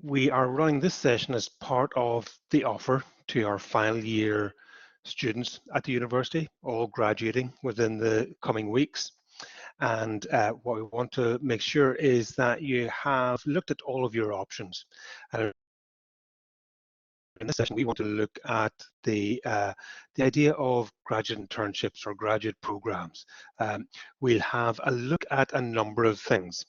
We are running this session as part of the offer to our final year students at the university, all graduating within the coming weeks. And what we want to make sure is that you have looked at all of your options. And in this session, we want to look at the idea of graduate internships or graduate programs. We'll have a look at a number of things.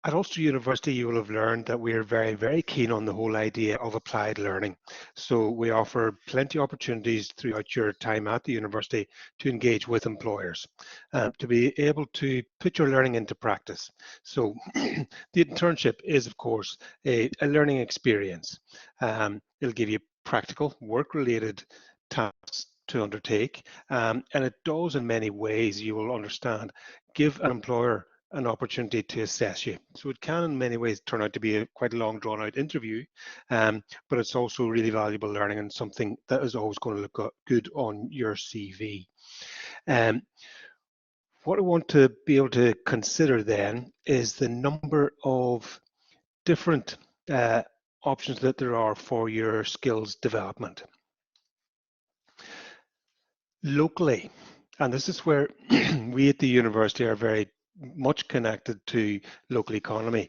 At Ulster University, you will have learned that we are very, very keen on the whole idea of applied learning. So we offer plenty of opportunities throughout your time at the university to engage with employers, to be able to put your learning into practice. So the internship is, of course, a learning experience. It'll give you practical, work-related tasks to undertake, and it does in many ways, you will understand, give an employer an opportunity to assess you. So it can in many ways turn out to be quite a long drawn out interview, but it's also really valuable learning and something that is always going to look good on your CV. What I want to be able to consider then is the number of different options that there are for your skills development. Locally, and this is where we at the university are very much connected to local economy.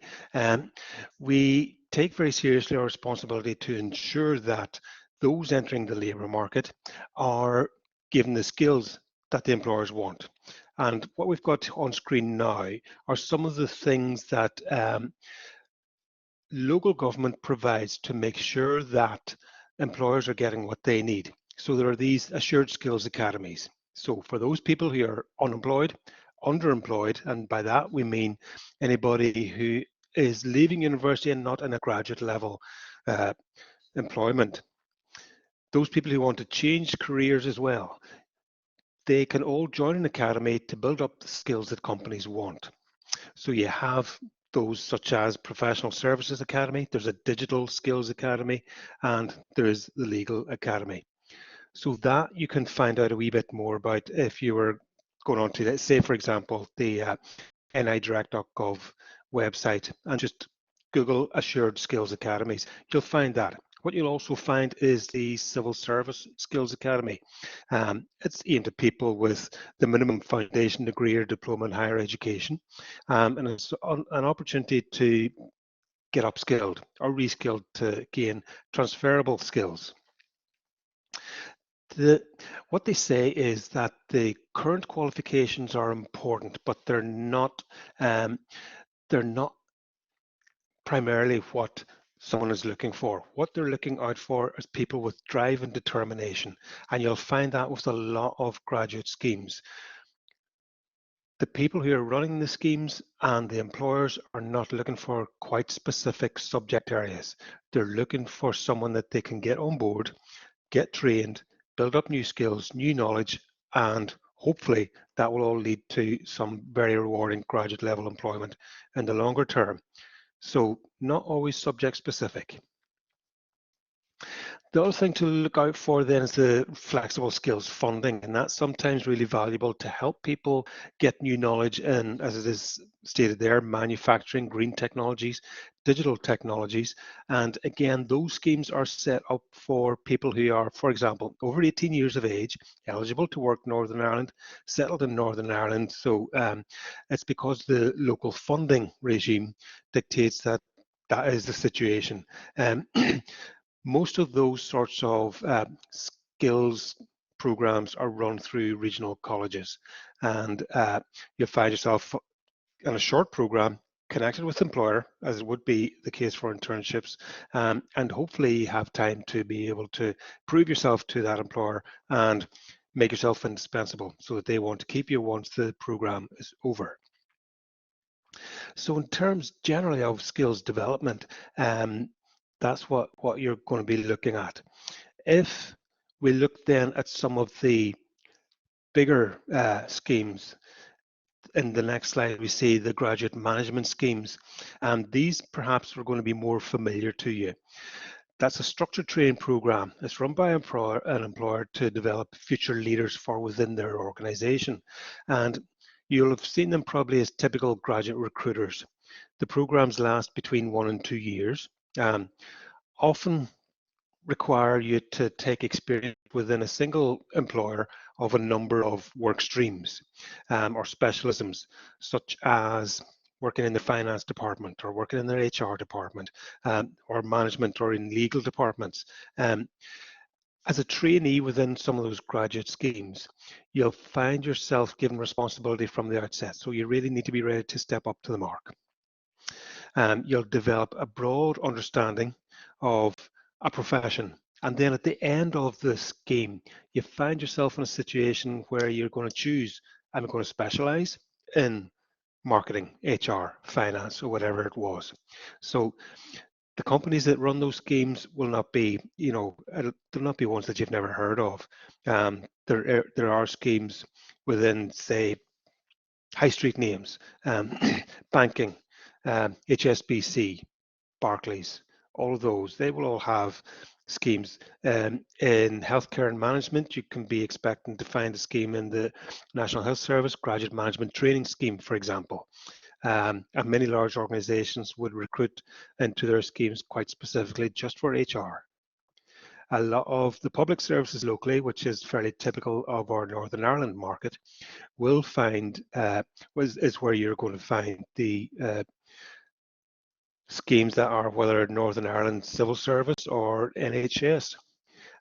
We take very seriously our responsibility to ensure that those entering the labour market are given the skills that the employers want. And what we've got on screen now are some of the things that local government provides to make sure that employers are getting what they need. So there are these assured skills academies. So for those people who are unemployed, underemployed, and by that we mean anybody who is leaving university and not in a graduate level employment, those people who want to change careers as well, they can all join an academy to build up the skills that companies want. So you have those such as Professional Services Academy, there's a Digital Skills Academy, and there is the Legal Academy. So that you can find out a wee bit more about if you were going on to, let's say, for example, the nidirect.gov website and just Google Assured Skills Academies. You'll find that. What you'll also find is the Civil Service Skills Academy. It's aimed at people with the minimum foundation degree or diploma in higher education, and it's an opportunity to get upskilled or reskilled to gain transferable skills. What they say is that the current qualifications are important, but they're not primarily what someone is looking for. What they're looking out for is people with drive and determination, and you'll find that with a lot of graduate schemes. The people who are running the schemes and the employers are not looking for quite specific subject areas. They're looking for someone that they can get on board, get trained, build up new skills, new knowledge, and hopefully that will all lead to some very rewarding graduate level employment in the longer term. So not always subject specific. The other thing to look out for then is the flexible skills funding, and that's sometimes really valuable to help people get new knowledge in, as it is stated there, manufacturing, green technologies, digital technologies. And again, those schemes are set up for people who are, for example, over 18 years of age, eligible to work Northern Ireland, settled in Northern Ireland. So it's because the local funding regime dictates that that is the situation. Most of those sorts of skills programs are run through regional colleges, and you'll find yourself in a short program connected with employer, as it would be the case for internships, and hopefully have time to be able to prove yourself to that employer and make yourself indispensable so that they want to keep you once the program is over. So in terms generally of skills development, that's what you're going to be looking at. If we look then at some of the bigger schemes, in the next slide we see the graduate management schemes, and these perhaps are going to be more familiar to you. That's a structured training program. It's run by an employer to develop future leaders for within their organization, and you'll have seen them probably as typical graduate recruiters. The programs last between 1 and 2 years, often require you to take experience within a single employer of a number of work streams or specialisms, such as working in the finance department or working in their HR department or management or in legal departments. As a trainee within some of those graduate schemes, you'll find yourself given responsibility from the outset. So you really need to be ready to step up to the mark. You'll develop a broad understanding of a profession. And then at the end of the scheme, you find yourself in a situation where you're going to choose, I'm going to specialize in marketing, HR, finance, or whatever it was. So the companies that run those schemes will not be, they'll not be ones that you've never heard of. There are schemes within, say, high street names, banking, HSBC, Barclays, all of those, they will all have schemes. In healthcare and management, you can be expecting to find a scheme in the National Health Service Graduate Management Training Scheme, for example. And many large organizations would recruit into their schemes quite specifically just for HR. A lot of the public services locally, which is fairly typical of our Northern Ireland market, will find, is where you're going to find the schemes that are whether Northern Ireland Civil Service or NHS.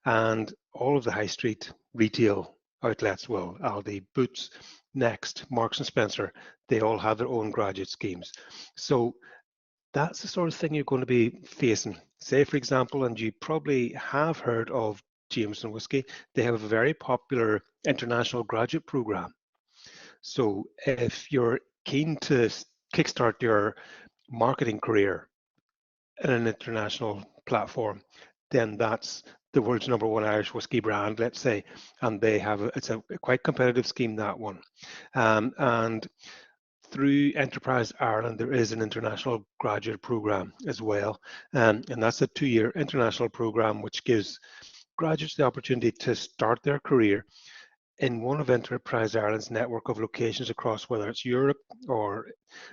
And all of the high street retail outlets will, Aldi, Boots, Next, Marks and Spencer, they all have their own graduate schemes. So that's the sort of thing you're going to be facing. Say, for example, and you probably have heard of Jameson Whiskey, they have a very popular international graduate program. So if you're keen to kickstart your marketing career in an international platform, then that's the world's #1 Irish whiskey brand, let's say, and they have it's a quite competitive scheme, that one. And through Enterprise Ireland, there is an international graduate program as well, and that's a 2-year international program which gives graduates the opportunity to start their career in one of Enterprise Ireland's network of locations across, whether it's Europe or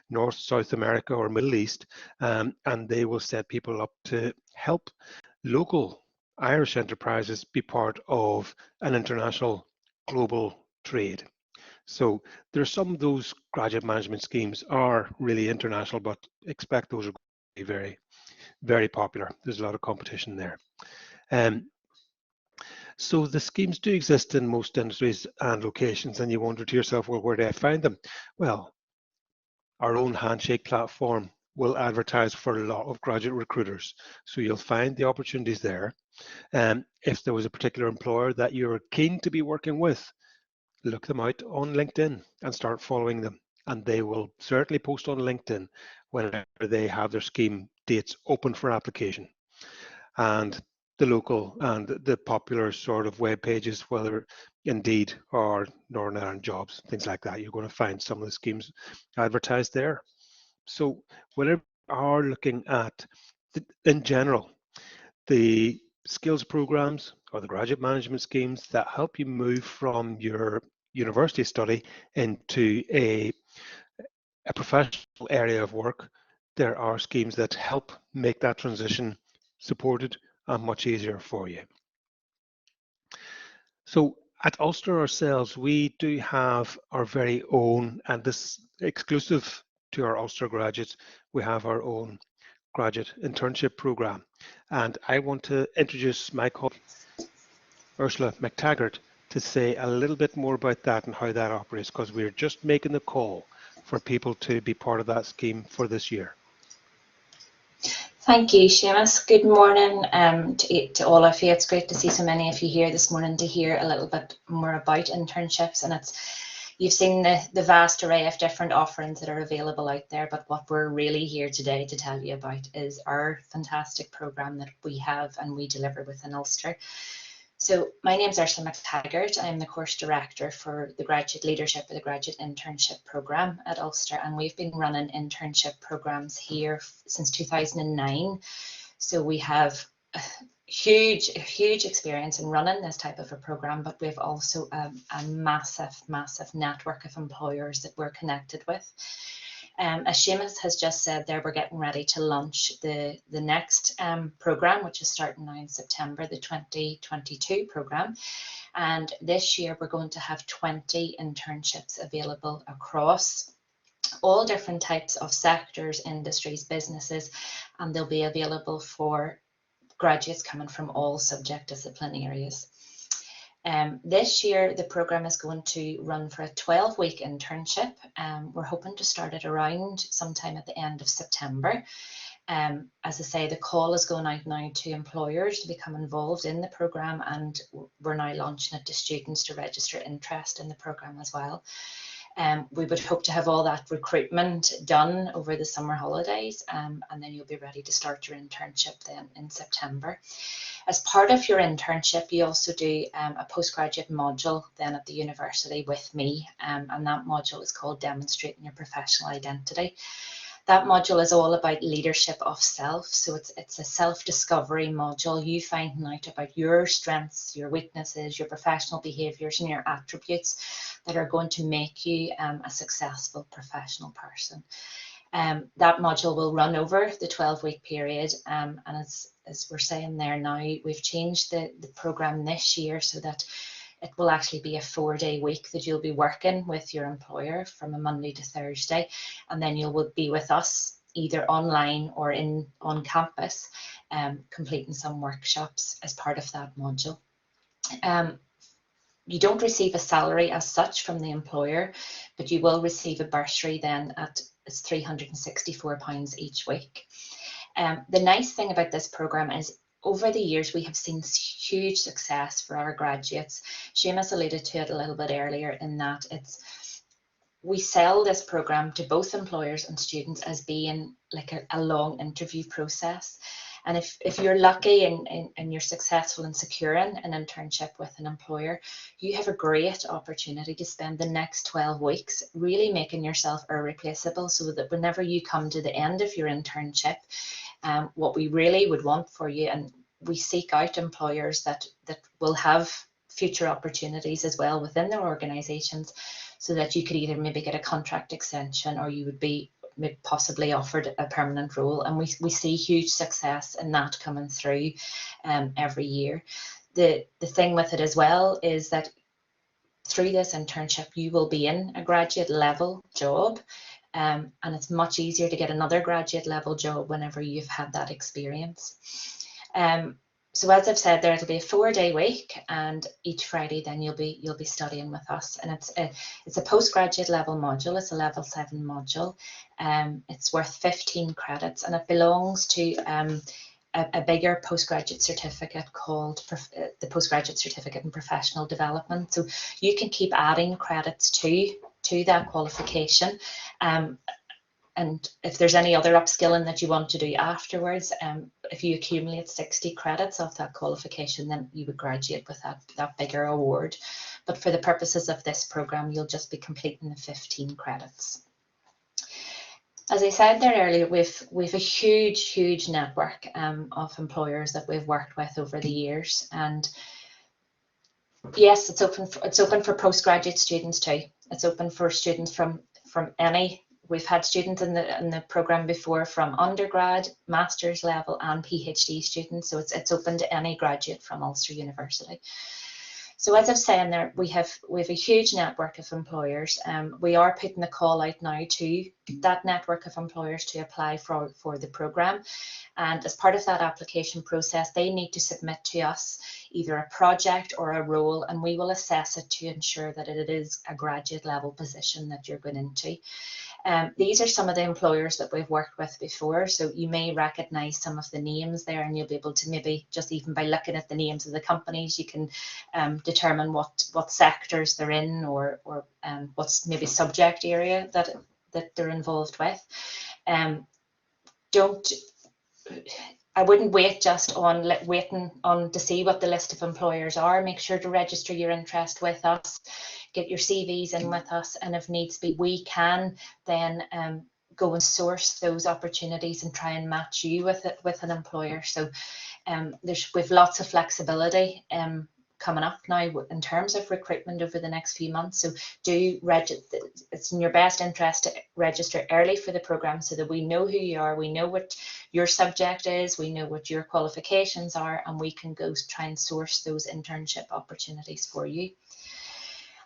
North, South America or Middle East, and they will set people up to help local Irish enterprises be part of an international global trade. So there's some of those graduate management schemes are really international, but expect those are going to be very, very popular. There's a lot of competition there. So the schemes do exist in most industries and locations, and you wonder to yourself, well, where do I find them? Well, our own Handshake platform will advertise for a lot of graduate recruiters. So you'll find the opportunities there. If there was a particular employer that you're keen to be working with, look them out on LinkedIn and start following them. And they will certainly post on LinkedIn whenever they have their scheme dates open for application. And the local and the popular sort of web pages, whether Indeed or Northern Ireland Jobs, things like that, you're going to find some of the schemes advertised there. So whenever you are looking at, in general, the skills programs or the graduate management schemes that help you move from your university study into a professional area of work, there are schemes that help make that transition supported and much easier for you. So at Ulster ourselves, we do have our very own, and this exclusive to our Ulster graduates, we have our own graduate internship program. And I want to introduce my colleague, Ursula Mctaggart, to say a little bit more about that and how that operates, because we're just making the call for people to be part of that scheme for this year. Thank you, Seamus. Good morning to all of you. It's great to see so many of you here this morning to hear a little bit more about internships. And you've seen the vast array of different offerings that are available out there, but what we're really here today to tell you about is our fantastic program that we have and we deliver within Ulster. So my name is Ursula Mctaggart. I'm the course director for the graduate leadership of the graduate internship program at Ulster, and we've been running internship programs here since 2009. So we have a huge experience in running this type of a program, but we've also a massive network of employers that we're connected with. As Seamus has just said there, we're getting ready to launch the next programme, which is starting now in September, the 2022 programme. And this year we're going to have 20 internships available across all different types of sectors, industries, businesses, and they'll be available for graduates coming from all subject discipline areas. This year, the programme is going to run for a 12-week internship. We're hoping to start it around sometime at the end of September. As I say, the call is going out now to employers to become involved in the programme, and we're now launching it to students to register interest in the programme as well. We would hope to have all that recruitment done over the summer holidays, and then you'll be ready to start your internship then in September. As part of your internship, you also do a postgraduate module then at the university with me, and that module is called Demonstrating Your Professional Identity. That module is all about leadership of self, so it's a self-discovery module, you finding out about your strengths, your weaknesses, your professional behaviours and your attributes that are going to make you a successful professional person. That module will run over the 12-week period, and as we're saying there now, we've changed the programme this year so that it will actually be a 4-day week that you'll be working with your employer from a Monday to Thursday, and then you'll be with us either online or on campus, completing some workshops as part of that module. You don't receive a salary as such from the employer, but you will receive a bursary then it's £364 each week. The nice thing about this programme is over the years we have seen huge success for our graduates. Seamus alluded to it a little bit earlier in that we sell this programme to both employers and students as being like a long interview process. And if you're lucky and you're successful in securing an internship with an employer, you have a great opportunity to spend the next 12 weeks really making yourself irreplaceable, so that whenever you come to the end of your internship, what we really would want for you, and we seek out employers that will have future opportunities as well within their organisations, so that you could either maybe get a contract extension or you would be possibly offered a permanent role. And we see huge success in that coming through every year. The thing with it as well is that through this internship you will be in a graduate level job, and it's much easier to get another graduate level job whenever you've had that experience. So as I've said there, it'll be a 4-day week, and each Friday then you'll be studying with us, and it's a postgraduate level module. It's a level 7 module. It's worth 15 credits, and it belongs to a bigger postgraduate certificate called the Postgraduate Certificate in Professional Development. So you can keep adding credits to that qualification. And if there's any other upskilling that you want to do afterwards, if you accumulate 60 credits of that qualification, then you would graduate with that bigger award. But for the purposes of this programme, you'll just be completing the 15 credits. As I said there earlier, we've a huge network of employers that we've worked with over the years. And yes, it's open for postgraduate students too. It's open for students from any. We've had students in the programme before from undergrad, master's level and PhD students, so it's open to any graduate from Ulster University. So as I've said there, we have a huge network of employers. We are putting the call out now to that network of employers to apply for the programme, and as part of that application process they need to submit to us either a project or a role, and we will assess it to ensure that it is a graduate level position that you're going into. These are some of the employers that we've worked with before, so you may recognise some of the names there, and you'll be able to maybe just even by looking at the names of the companies you can determine what sectors they're in or what's maybe subject area that they're involved with. I wouldn't wait just on waiting on to see what the list of employers are. Make sure to register your interest with us, get your CVs in with us, and if needs be, we can then go and source those opportunities and try and match you with an employer. So we've lots of flexibility coming up now in terms of recruitment over the next few months. So do register. It's in your best interest to register early for the programme so that we know who you are, we know what your subject is, we know what your qualifications are, and we can go try and source those internship opportunities for you.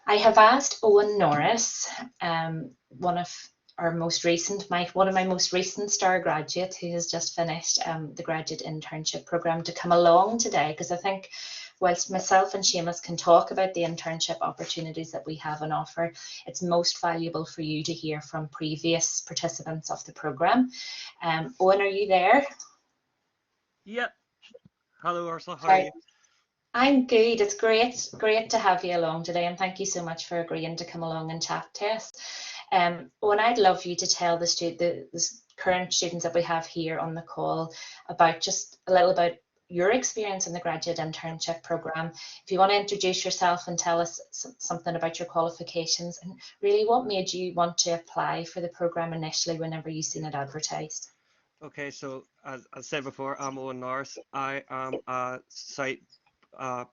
I have asked Owen Norris, one of my most recent STAR graduates who has just finished the graduate internship programme, to come along today, because I think whilst myself and Seamus can talk about the internship opportunities that we have on offer, it's most valuable for you to hear from previous participants of the programme. Owen, are you there? Yep. Hello, Ursula. How are you? I'm good. It's great to have you along today, and thank you so much for agreeing to come along and chat to us. Owen, I'd love you to tell the current students that we have here on the call about just a little about your experience in the graduate internship programme. If you want to introduce yourself and tell us something about your qualifications, and really what made you want to apply for the programme initially whenever you seen it advertised. Okay, so as I said before, I'm Owen Norris. I am a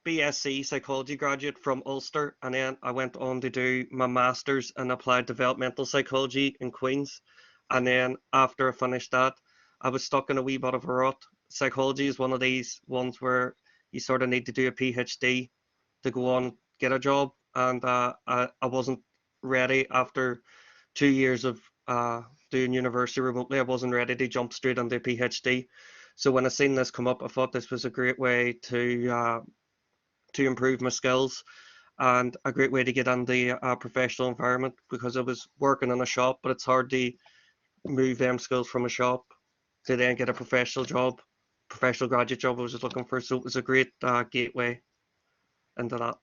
BSc psychology graduate from Ulster, and then I went on to do my master's in applied developmental psychology in Queen's. And then after I finished that, I was stuck in a wee bit of a rut. Psychology is one of these ones where you sort of need to do a PhD to go on get a job, and I wasn't ready after 2 years of doing university remotely. I wasn't ready to jump straight into a PhD. So when I seen this come up, I thought this was a great way to improve my skills and a great way to get into a professional environment, because I was working in a shop, but it's hard to move them skills from a shop to then get a professional job, professional graduate job I was just looking for. So it was a great gateway into that.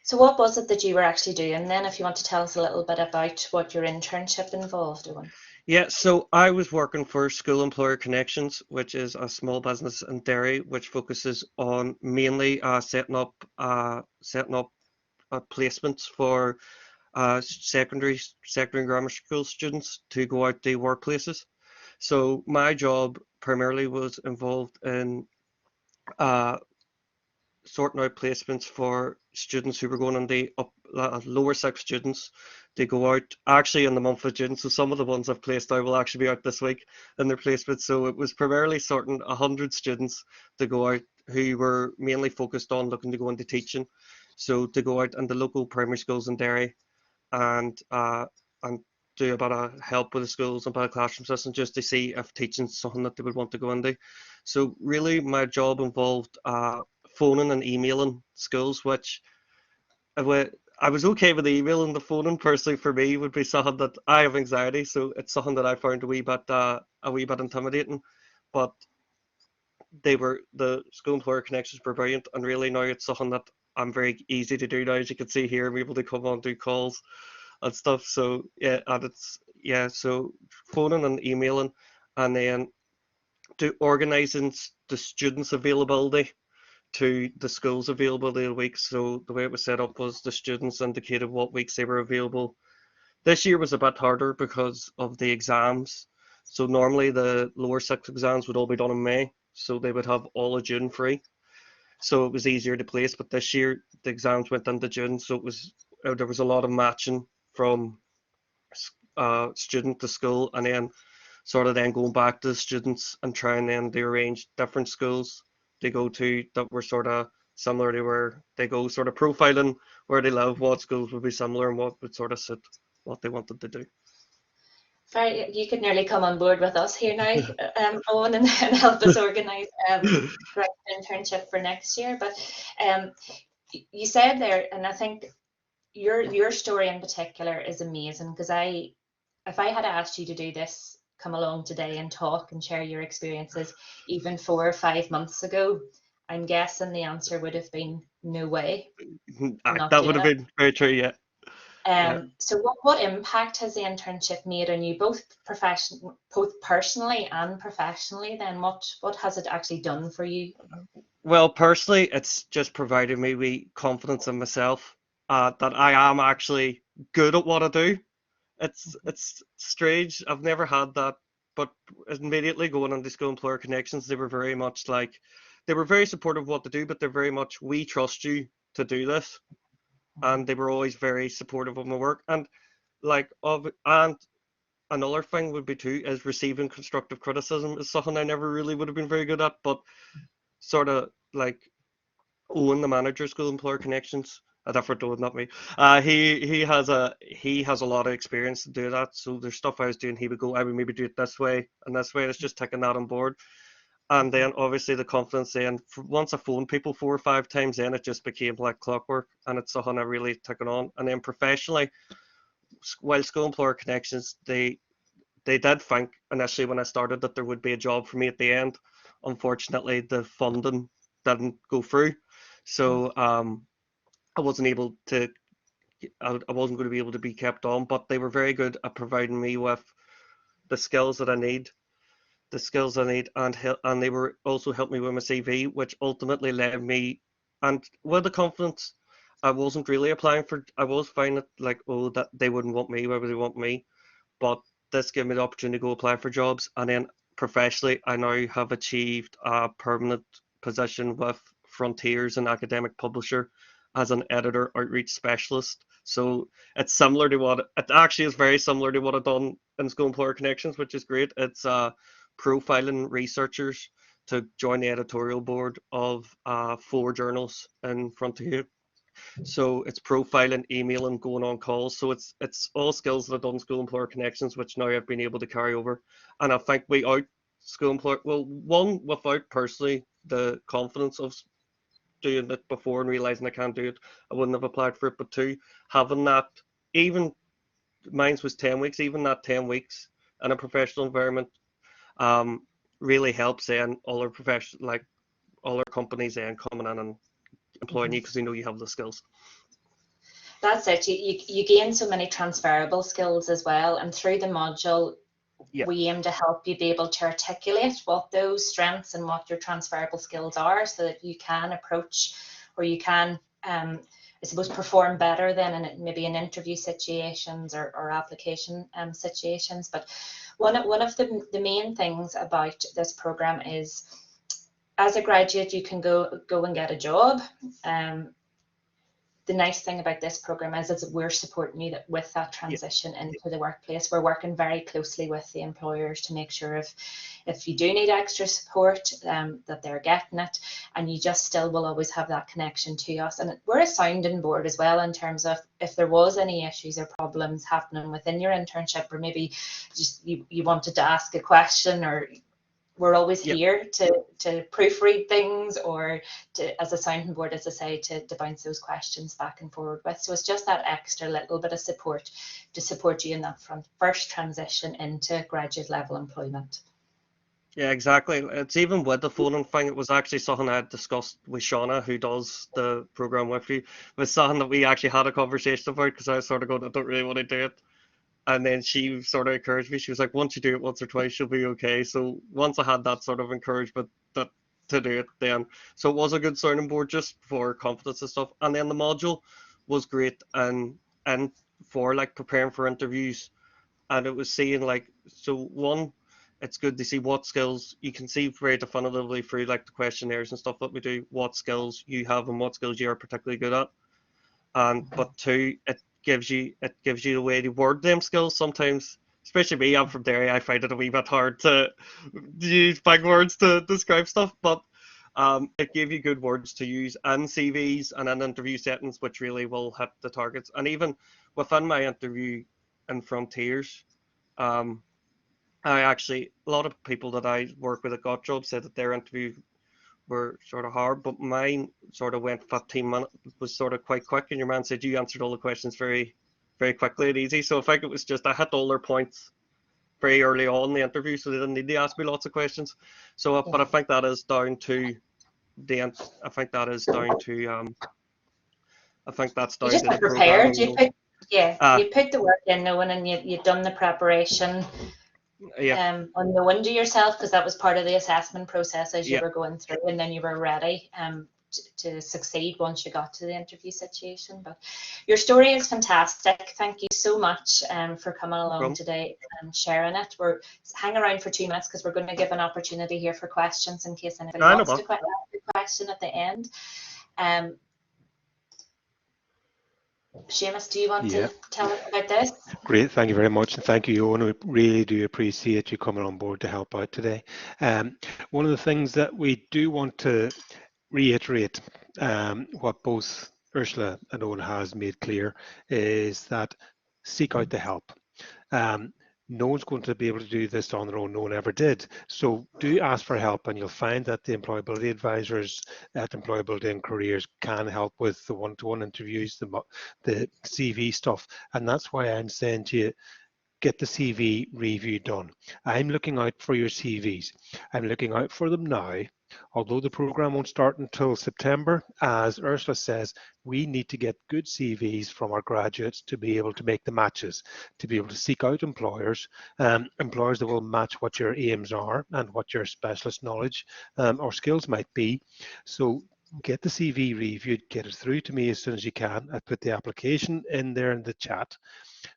So what was it that you were actually doing then, if you want to tell us a little bit about what your internship involved, Owen? Yeah, so I was working for School Employer Connections, which is a small business in Derry, which focuses on mainly setting up placements for secondary and grammar school students to go out to workplaces. So my job primarily was involved in sorting out placements for students who were going on the lower six students. They go out actually in the month of June. So some of the ones I've placed out will actually be out this week in their placements. So it was primarily sorting 100 students to go out who were mainly focused on looking to go into teaching. So to go out into local primary schools in Derry and do a bit of help with the schools and a bit of classroom system, just to see if teaching's something that they would want to go into. So really my job involved phoning and emailing schools, which I was okay with the email, and the phoning personally for me would be something that I have anxiety, so it's something that I found a wee bit intimidating. But the School Employer Connections were brilliant, and really now it's something that I'm very easy to do now. As you can see here, I'm able to come on, do calls and stuff. So so phoning and emailing, and then organising the students' availability to the schools availability of the week. So the way it was set up was the students indicated what weeks they were available. This year was a bit harder because of the exams. So normally the lower six exams would all be done in May, so they would have all of June free. So it was easier to place. But this year the exams went into June, so there was a lot of matching from student to school, and then going back to the students and trying then to arrange different schools they go to that were sort of similar to where they go, sort of profiling where they live, what schools would be similar and what would sort of suit what they wanted to do. You could nearly come on board with us here now, Owen, and help us organise graduate internship for next year. But you said there, and I think your story in particular is amazing, because if I had asked you to do this, come along today and talk and share your experiences even 4 or 5 months ago, I'm guessing the answer would have been no way. That would have been very true, yeah. So what impact has the internship made on you, both personally and professionally then? What has it actually done for you? Well, personally, it's just provided me with confidence in myself, that I am actually good at what I do. It's strange. I've never had that, but immediately going into School Employer Connections, they were very much like, they were very supportive of what to do, but they're very much, we trust you to do this. And they were always very supportive of my work. And and another thing would be too is receiving constructive criticism is something I never really would have been very good at, but sort of like Owen, the manager, School Employer Connections, a different Owen, not me. He has a lot of experience to do that. So there's stuff I was doing, he would go, I would maybe do it this way and this way. It's just taking that on board. And then obviously the confidence then, once I phoned people 4 or 5 times, then it just became like clockwork, and it's something I really taken on. And then professionally, while School Employer Connections, they did think initially when I started that there would be a job for me at the end. Unfortunately, the funding didn't go through, so I wasn't able to. I wasn't going to be able to be kept on, but they were very good at providing me with the skills that I need, and they were also helped me with my CV, which ultimately led me, and with the confidence, I wasn't really applying for. I was finding it like, oh, that they wouldn't want me, why would they want me? But this gave me the opportunity to go apply for jobs, and then professionally, I now have achieved a permanent position with Frontiers, an academic publisher, as an editor outreach specialist. So it's similar to what it actually is very similar to what I've done in School Employer Connections, which is great. It's profiling researchers to join the editorial board of 4 journals in Frontier. So it's profiling, emailing, going on calls. So it's all skills that I've done School Employer Connections, which now I've been able to carry over. And I think without School Employer, well, one, without personally the confidence of doing it before and realizing I can't do it, I wouldn't have applied for it. But 2, having that, even mine was 10 weeks, even that 10 weeks in a professional environment really helps then all our companies then coming in and employing you because they know you have the skills. That's it. You gain so many transferable skills as well, and through the module, we aim to help you be able to articulate what those strengths and what your transferable skills are, so that you can approach, or you can, I suppose, perform better than maybe in interview situations or application situations. But one of the main things about this program is, as a graduate, you can go and get a job. The nice thing about this program is we're supporting you with that transition into the workplace. We're working very closely with the employers to make sure if you do need extra support, that they're getting it, and you just still will always have that connection to us. And we're a sounding board as well, in terms of if there was any issues or problems happening within your internship, or maybe just you wanted to ask a question, or we're always here to proofread things, or to, as a sounding board, as I say, to bounce those questions back and forward with. So it's just that extra little bit of support to support you in that first transition into graduate level employment. Yeah, exactly. It's even with the phoning thing, it was actually something I had discussed with Shauna, who does the program with you. It was something that we actually had a conversation about, because I was sort of going, I don't really want to do it. And then she sort of encouraged me. She was like, once you do it once or twice, you'll be okay. So once I had that sort of encouragement to do it then. So it was a good sounding board just for confidence and stuff. And then the module was great and for like preparing for interviews. And it was seeing like, so one, it's good to see what skills you can see very definitively through like the questionnaires and stuff that we do, what skills you have and what skills you are particularly good at. And but 2, it gives you the way to word them skills. Sometimes, especially me, I'm from Derry, I find it a wee bit hard to use big words to describe stuff, but it gave you good words to use in CVs and in interview settings, which really will hit the targets. And even within my interview in Frontiers, I actually, a lot of people that I work with that got jobs said that their interview were sort of hard, but mine sort of went 15 minutes, was sort of quite quick, and your man said you answered all the questions very, very quickly and easy. So I think it was just, I hit all their points very early on in the interview, so they didn't need to ask me lots of questions. So, but I think that is down to I think that's down to the prepared. You put the work in, knowing, and you've done the preparation. Unknown to yourself, because that was part of the assessment process as you were going through, and then you were ready. to succeed once you got to the interview situation. But your story is fantastic. Thank you so much for coming along today and sharing it. We're hang around for 2 minutes because we're going to give an opportunity here for questions in case anybody wants to ask a question at the end. Seamus, do you want to tell us about this? Great, thank you very much, and thank you, Owen. We really do appreciate you coming on board to help out today. One of the things that we do want to reiterate, what both Ursula and Owen has made clear, is that seek out the help. No one's going to be able to do this on their own. No one ever did. So do ask for help, and you'll find that the employability advisors at Employability and Careers can help with the one-to-one interviews, the CV stuff. And that's why I'm saying to you, get the CV review done. I'm looking out for your CVs. I'm looking out for them now. Although the program won't start until September, as Ursula says, we need to get good CVs from our graduates to be able to make the matches, to be able to seek out employers, employers that will match what your aims are and what your specialist knowledge or skills might be. So get the CV reviewed, get it through to me as soon as you can. I put the application in there in the chat,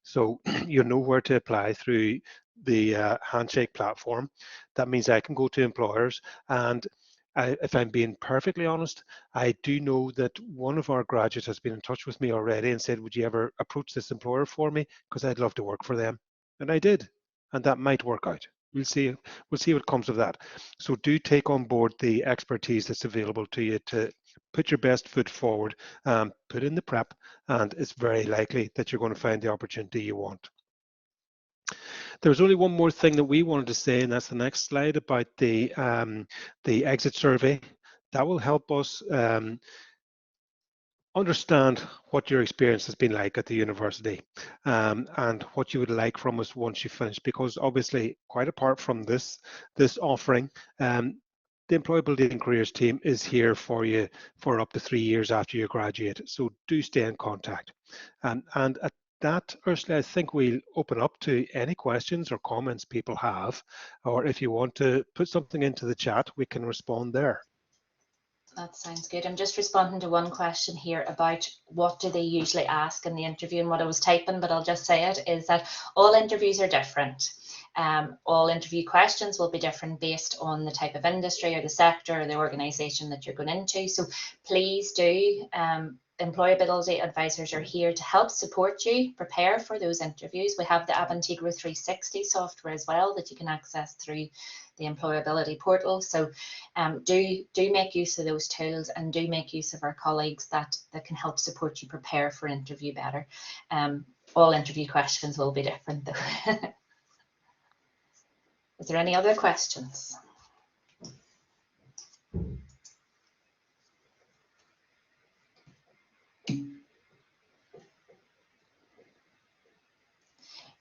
so you know where to apply through the Handshake platform. That means I can go to employers, and if I'm being perfectly honest, I do know that one of our graduates has been in touch with me already and said, would you ever approach this employer for me? Because I'd love to work for them. And I did, and that might work out. We'll see what comes of that. So do take on board the expertise that's available to you to put your best foot forward, put in the prep, and it's very likely that you're going to find the opportunity you want. There's only one more thing that we wanted to say, and that's the next slide about the exit survey. That will help us understand what your experience has been like at the university, and what you would like from us once you finish, because obviously, quite apart from this offering, the Employability and Careers team is here for you for up to 3 years after you graduate. So do stay in contact. And at that, Ursula, I think we'll open up to any questions or comments people have, or if you want to put something into the chat, we can respond there. That sounds good. I'm just responding to one question here about what do they usually ask in the interview, and what I was typing, but I'll just say it, is that all interviews are different. All interview questions will be different based on the type of industry or the sector or the organisation that you're going into. So please do, employability advisors are here to help support you prepare for those interviews. We have the Integro 360 software as well that you can access through the employability portal. So do make use of those tools, and do make use of our colleagues that can help support you prepare for interview better. All interview questions will be different though. Is there any other questions?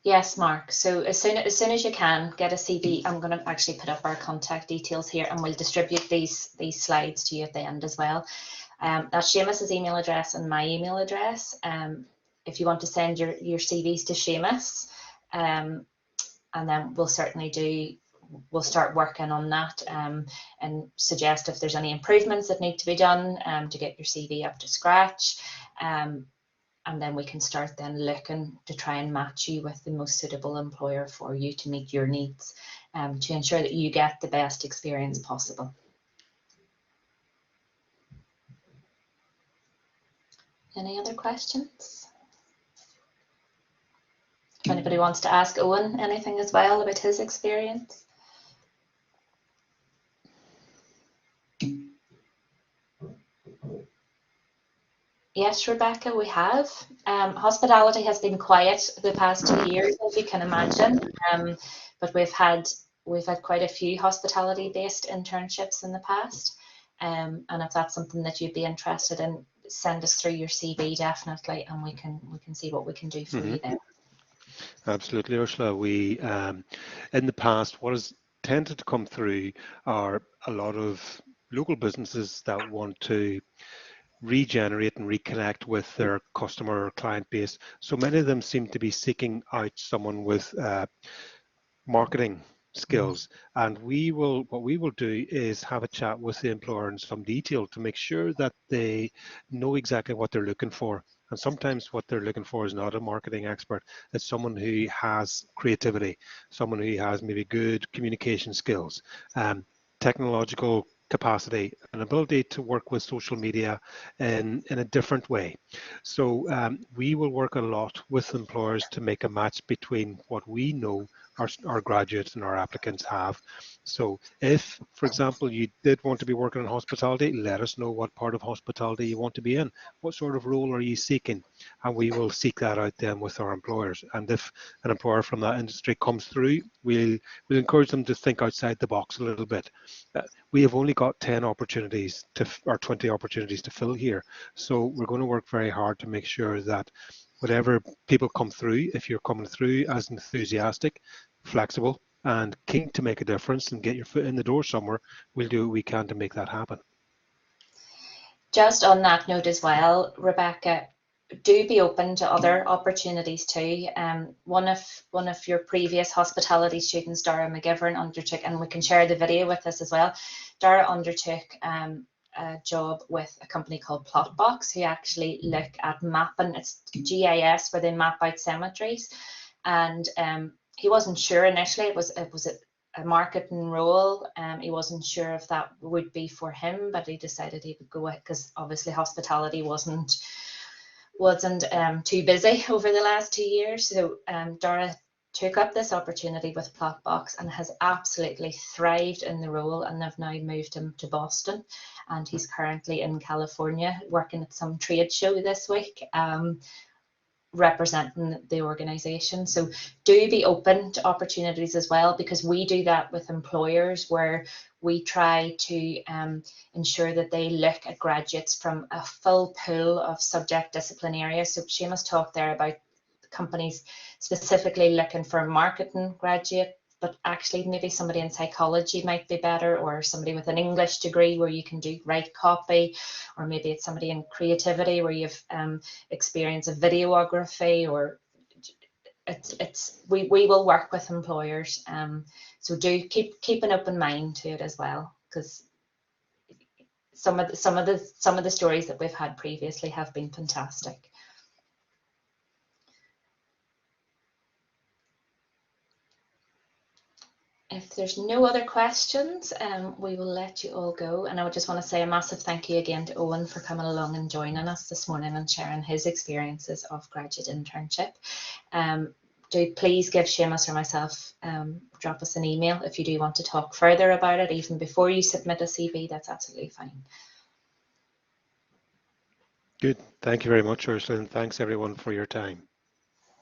Yes, Mark. So as soon as you can, get a CV. I'm going to actually put up our contact details here, and we'll distribute these slides to you at the end as well. That's Seamus's email address and my email address. If you want to send your CVs to Seamus, and then we'll start working on that, and suggest if there's any improvements that need to be done to get your CV up to scratch. And then we can start then looking to try and match you with the most suitable employer for you to meet your needs, to ensure that you get the best experience possible. Any other questions? If anybody wants to ask Owen anything as well about his experience. Yes, Rebecca, we have. Hospitality has been quiet the past 2 years, as you can imagine, but we've had quite a few hospitality-based internships in the past, and if that's something that you'd be interested in, send us through your CV definitely, and we can see what we can do for you there. Absolutely, Ursula. We in the past, what has tended to come through are a lot of local businesses that want to regenerate and reconnect with their customer or client base. So many of them seem to be seeking out someone with marketing skills. And what we will do is have a chat with the employer in some detail to make sure that they know exactly what they're looking for. And sometimes what they're looking for is not a marketing expert. It's someone who has creativity, someone who has maybe good communication skills, technological capacity, an ability to work with social media in a different way. So we will work a lot with employers to make a match between what we know our graduates and our applicants have. So if, for example, you did want to be working in hospitality, let us know what part of hospitality you want to be in. What sort of role are you seeking? And we will seek that out then with our employers. And if an employer from that industry comes through, we'll encourage them to think outside the box a little bit. We have only got 10 opportunities or 20 opportunities to fill here. So we're going to work very hard to make sure that whatever people come through, if you're coming through as enthusiastic, flexible, and keen to make a difference and get your foot in the door somewhere, we'll do what we can to make that happen. Just on that note as well, Rebecca, do be open to other opportunities too. One of your previous hospitality students, Dara McGivern, undertook, and we can share the video with us as well. Dara undertook a job with a company called Plotbox, who actually look at mapping. It's GIS, where they map out cemeteries, and he wasn't sure initially. It was a marketing role. He wasn't sure if that would be for him, but he decided he would go it because obviously hospitality wasn't too busy over the last 2 years. So Dara took up this opportunity with Plotbox and has absolutely thrived in the role, and they've now moved him to Boston, and he's currently in California working at some trade show this week, representing the organisation. So do be open to opportunities as well, because we do that with employers, where we try to ensure that they look at graduates from a full pool of subject discipline areas. So Seamus talked there about companies specifically looking for a marketing graduate, but actually maybe somebody in psychology might be better, or somebody with an English degree where you can write copy, or maybe it's somebody in creativity where you've experience of videography, or we will work with employers. So do keep an open mind to it as well, because some of the stories that we've had previously have been fantastic. If there's no other questions, we will let you all go. And I would just want to say a massive thank you again to Owen for coming along and joining us this morning and sharing his experiences of graduate internship. Do please give Seamus or myself, drop us an email if you do want to talk further about it, even before you submit a CV. That's absolutely fine. Good. Thank you very much, Ursula, and thanks everyone for your time.